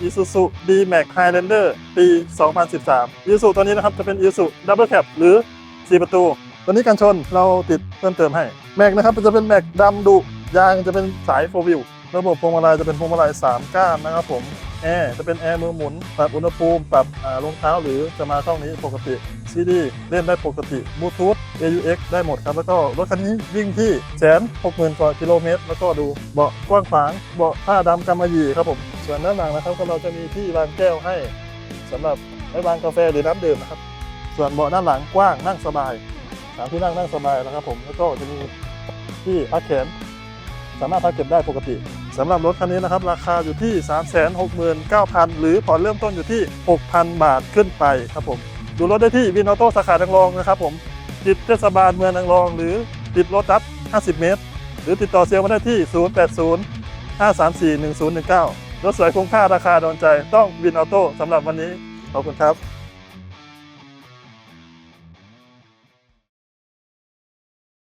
Isuzu D-Max Highlander ปี 2013 Isuzu ตัวนี้นะครับจะเป็น Isuzu Double Cab หรือ 4 ประตูตัวนี้กันชนเราติดเพิ่มเติมให้แม็กนะครับจะเป็นแม็กดำดุยางจะเป็นสาย4 wheel ระบบพวงมาลัยจะเป็นพวงมาลัย3 ก้านนะครับผมแอร์จะเป็นแอร์มือหมุนปรับอุณหภูมิปรับรองเท้าหรือจะมาช่องนี้ปกติ CD เล่นได้ปกติบลูทูธ AUX ได้หมดครับแล้วก็รถคันนี้วิ่งที่160,000 กว่ากิโลเมตรแล้วก็ดูเบาะกว้างขวางเบาะผ้าดำกำมะหยี่ครับผมส่วนด้านหลังนะครับก็เราจะมีที่วางแก้วให้สำหรับไว้วางกาแฟหรือน้ำดื่มนะครับส่วนเบาะด้านหลังกว้างนั่งสบาย3 ที่นั่งสบายนะครับผมแล้วก็จะมีที่พักแขนสามารถพักเก็บได้ปกติสำหรับรถคันนี้นะครับราคาอยู่ที่ 369,000 หรือผ่อนเริ่มต้นอยู่ที่ 6,000 บาทขึ้นไปครับผมดูรถได้ที่วินออโต้สาขานางรองนะครับผมติดเทศบาลเมืองนางรองหรือติดรถตัส50 เมตรหรือติดต่อเซลล์มาได้ที่ 0805341019 รถสวยคุ้มค่าราคาโดนใจต้องวินออโต้สำหรับวันนี้ขอบคุณครับ